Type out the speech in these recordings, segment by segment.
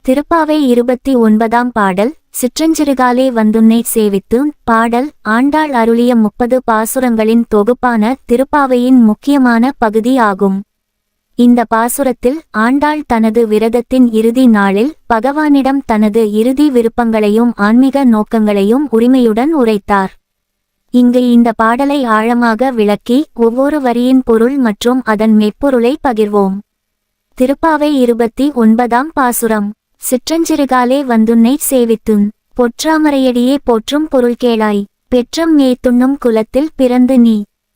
திருப்பாவை 29ஆம் பாடல். சிற்றஞ்சிறுகாலே வந்துன்னை சேவித்து. பாடல் ஆண்டாள் அருளிய 30 பாசுரங்களின் தொகுப்பான திருப்பாவையின் முக்கியமான பகுதி ஆகும். இந்த பாசுரத்தில் ஆண்டாள் தனது விரதத்தின் இறுதி நாளில் பகவானிடம் தனது இறுதி விருப்பங்களையும் ஆன்மீக நோக்கங்களையும் உரிமையுடன் உரைத்தார். இங்கு இந்த பாடலை ஆழமாக விளக்கி ஒவ்வொரு வரியின் பொருள் மற்றும் அதன் மெய்ப்பொருளை பகிர்வோம். திருப்பாவை 29ஆம் பாசுரம். சிற்றஞ்சிறுகாலே வந்துன்னை சேவித்துன். பொற்றாமரையடியே போற்றும் பொருள் கேளாய். பெற்றம் மேத்துண்ணும் குலத்தில் பிறந்து நீ.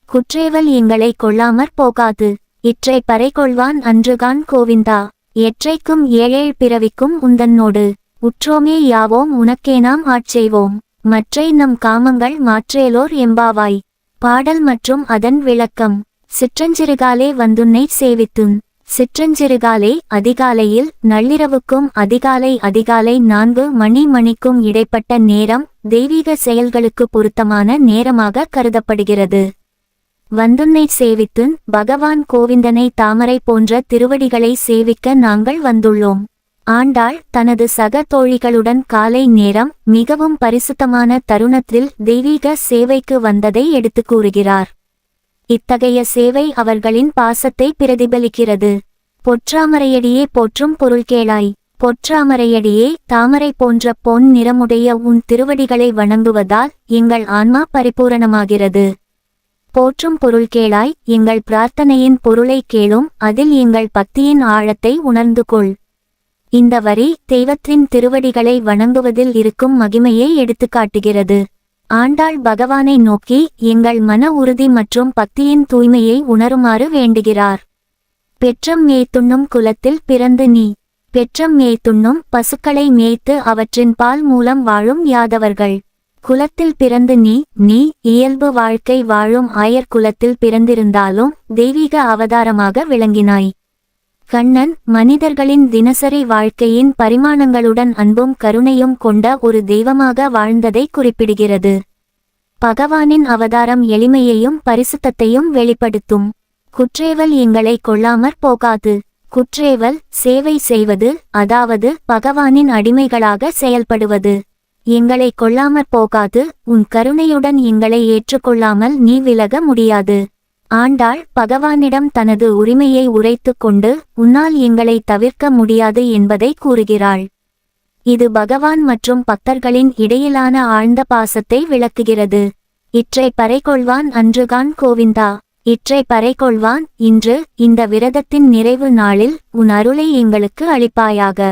குற்றேவல் எங்களை கொள்ளாமற் போகாது. இற்றை பறை கொள்வான் அன்றுகான் கோவிந்தா. எற்றைக்கும் ஏழேழ் பிறவிக்கும் உந்தன்னோடு. உற்றோமே யாவோம் உனக்கேனாம் ஆட்செய்வோம். மற்றை நம் காமங்கள் மாற்றேலோர் எம்பாவாய். பாடல் மற்றும் அதன் விளக்கம். சிற்றஞ்சிறுகாலே வந்துன்னை சேவித்துன். சிற்றஞ்சிறுகாலே அதிகாலையில், நள்ளிரவுக்கும் அதிகாலை 4 மணிக்கும் இடைப்பட்ட நேரம் தெய்வீக செயல்களுக்கு பொருத்தமான நேரமாக கருதப்படுகிறது. வந்துன்னை சேவித்துன். பகவான் கோவிந்தனை தாமரை போன்ற திருவடிகளை சேவிக்க நாங்கள் வந்துள்ளோம். ஆண்டாள் தனது சக தோழிகளுடன் காலை நேரம் மிகவும் பரிசுத்தமான தருணத்தில் தெய்வீக சேவைக்கு வந்ததை எடுத்துக் கூறுகிறார். இத்தகைய சேவை அவர்களின் பாசத்தை பிரதிபலிக்கிறது. பொற்றாமரையடியே போற்றும் பொருள் கேளாய். பொற்றாமரையடியே, தாமரை போன்ற பொன் நிறமுடைய உன் திருவடிகளை வணங்குவதால் எங்கள் ஆன்மா பரிபூரணமாகிறது. போற்றும் பொருள் கேளாய், எங்கள் பிரார்த்தனையின் பொருளை கேளும், அதில் எங்கள் பக்தியின் ஆழத்தை உணர்ந்து கொள். இந்த வரி தெய்வத்தின் திருவடிகளை வணங்குவதில் இருக்கும் மகிமையை எடுத்துக்காட்டுகிறது. ஆண்டாள் பகவானை நோக்கி எங்கள் மன உறுதி மற்றும் பக்தியின் தூய்மையை உணருமாறு வேண்டுகிறார். பெற்றம் மேய்த்துண்ணும் குலத்தில் பிறந்து நீ. பெற்றம் மேய்த்துண்ணும் பசுக்களை மேய்த்து அவற்றின் பால் மூலம் வாழும் யாதவர்கள். குலத்தில் பிறந்து நீ இயல்பு வாழ்க்கை வாழும் ஆயர் குலத்தில் பிறந்திருந்தாலும் தெய்வீக அவதாரமாக விளங்கினாய். கண்ணன் மனிதர்களின் தினசரி வாழ்க்கையின் பரிமாணங்களுடன் அன்பும் கருணையும் கொண்ட ஒரு தெய்வமாக வாழ்ந்ததை குறிப்பிடுகிறது. பகவானின் அவதாரம் எளிமையையும் பரிசுத்தத்தையும் வெளிப்படுத்தும். குற்றேவல் எங்களை கொள்ளாமற் போகாது. குற்றேவல் சேவை செய்வது, அதாவது பகவானின் அடிமைகளாக செயல்படுவது. எங்களை கொள்ளாமற் போகாது. உன் கருணையுடன் எங்களை ஏற்றுக்கொள்ளாமல் நீ விலக முடியாது. ஆண்டாள் பகவானிடம் தனது உரிமையை உரைத்து கொண்டு உன்னால் எங்களை தவிர்க்க முடியாது என்பதை கூறுகிறாள். இது பகவான் மற்றும் பக்தர்களின் இடையிலான ஆழ்ந்த பாசத்தை விளக்குகிறது. இற்றை பறை கொள்வான் அன்றுகான் கோவிந்தா. இற்றை பறை கொள்வான், இன்று இந்த விரதத்தின் நிறைவு நாளில் உன் அருளை எங்களுக்கு அளிப்பாயாக.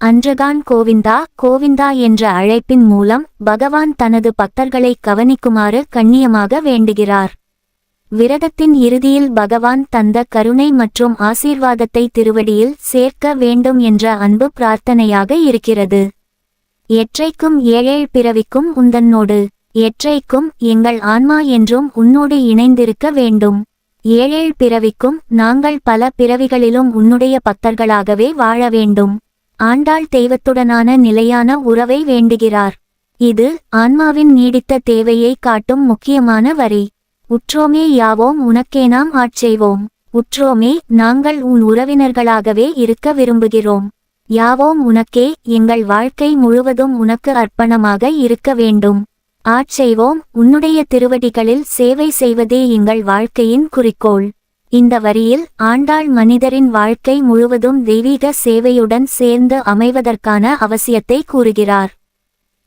அன்றுகான் கோவிந்தா. கோவிந்தா என்ற அழைப்பின் மூலம் பகவான் தனது பக்தர்களை கவனிக்குமாறு கண்ணியமாக வேண்டுகிறார். விரதத்தின் இறுதியில் பகவான் தந்த கருணை மற்றும் ஆசீர்வாதத்தை திருவடியில் சேர்க்க வேண்டும் என்ற அன்பு பிரார்த்தனையாக இருக்கிறது. எற்றைக்கும் ஏழேழ் பிறவிக்கும் உந்தன்னோடு. எற்றைக்கும் எங்கள் ஆன்மா என்றும் உன்னோடு இணைந்திருக்க வேண்டும். ஏழேழ் பிறவிக்கும் நாங்கள் பல பிறவிகளிலும் உன்னுடைய பக்தர்களாகவே வாழ வேண்டும். ஆண்டாள் தெய்வத்துடனான நிலையான உறவை வேண்டுகிறார். இது ஆன்மாவின் நீடித்த தேவையை காட்டும் முக்கியமான வரி. உற்றோமே யாவோம் உனக்கேனாம் ஆட்செய்வோம். உற்றோமே, நாங்கள் உன் உறவினர்களாகவே இருக்க விரும்புகிறோம். யாவோம் உனக்கே, எங்கள் வாழ்க்கை முழுவதும் உனக்கு அர்ப்பணமாக இருக்க வேண்டும். ஆட்செய்வோம், உன்னுடைய திருவடிகளில் சேவை செய்வதே எங்கள் வாழ்க்கையின் குறிக்கோள். இந்த வரியில் ஆண்டாள் மனிதரின் வாழ்க்கை முழுவதும் தெய்வீக சேவையுடன் சேர்ந்து அமைவதற்கான அவசியத்தை கூறுகிறார்.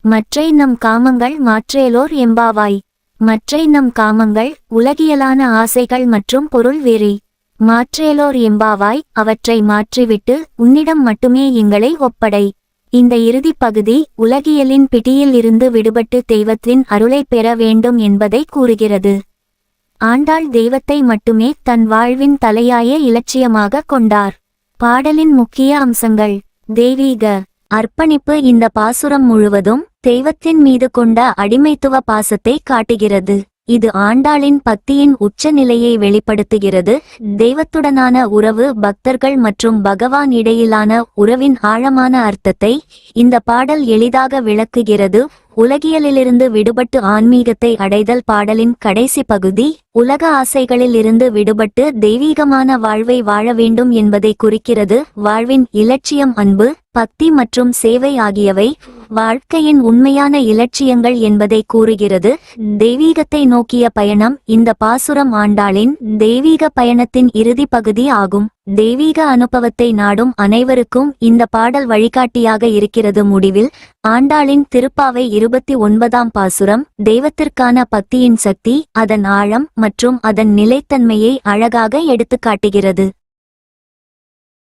மற்றை நம் காமங்கள் மாற்றேலோர் எம்பாவாய். மற்றை நம் காமங்கள் உலகியலான ஆசைகள் மற்றும் பொருள் வெறி. மாற்றேலோர் எம்பாவாய், அவற்றை மாற்றிவிட்டு உன்னிடம் மட்டுமே எங்களை ஒப்படை. இந்த இறுதி பகுதி உலகியலின் பிடியில் இருந்து விடுபட்டு தெய்வத்தின் அருளை பெற வேண்டும் என்பதை கூறுகிறது. ஆண்டாள் தெய்வத்தை மட்டுமே தன் வாழ்வின் தலையாய இலட்சியமாக கொண்டார். பாடலின் முக்கிய அம்சங்கள். தெய்வீக அர்ப்பணிப்பு. இந்த பாசுரம் முழுவதும் தெய்வத்தின் மீது கொண்ட அடிமைத்துவ பாசத்தை காட்டுகிறது. இது ஆண்டாளின் பக்தியின் உச்ச நிலையை வெளிப்படுத்துகிறது. தெய்வத்துடனான உறவு, பக்தர்கள் மற்றும் பகவான் இடையிலான உறவின் ஆழமான அர்த்தத்தை இந்த பாடல் எளிதாக விளக்குகிறது. உலகியலிலிருந்து விடுபட்டு ஆன்மீகத்தை அடைதல் பாடலின் கடைசி பகுதி உலக ஆசைகளில் இருந்து விடுபட்டு தெய்வீகமான வாழ்வை வாழ வேண்டும் என்பதை குறிக்கிறது. வாழ்வின் இலட்சியம் அன்பு, பக்தி மற்றும் சேவை ஆகியவை வாழ்க்கையின் உண்மையான இலட்சியங்கள் என்பதை கூறுகிறது. தெய்வீகத்தை நோக்கிய பயணம். இந்த பாசுரம் ஆண்டாளின் தெய்வீக பயணத்தின் இறுதி பகுதி ஆகும். தெய்வீக அனுபவத்தை நாடும் அனைவருக்கும் இந்த பாடல் வழிகாட்டியாக இருக்கிறது. முடிவில் ஆண்டாளின் திருப்பாவை 29ஆம் பாசுரம் தெய்வத்திற்கான பக்தியின் சக்தி, அதன் ஆழம் மற்றும் அதன் நிலைத்தன்மையை அழகாக எடுத்துக்காட்டுகிறது.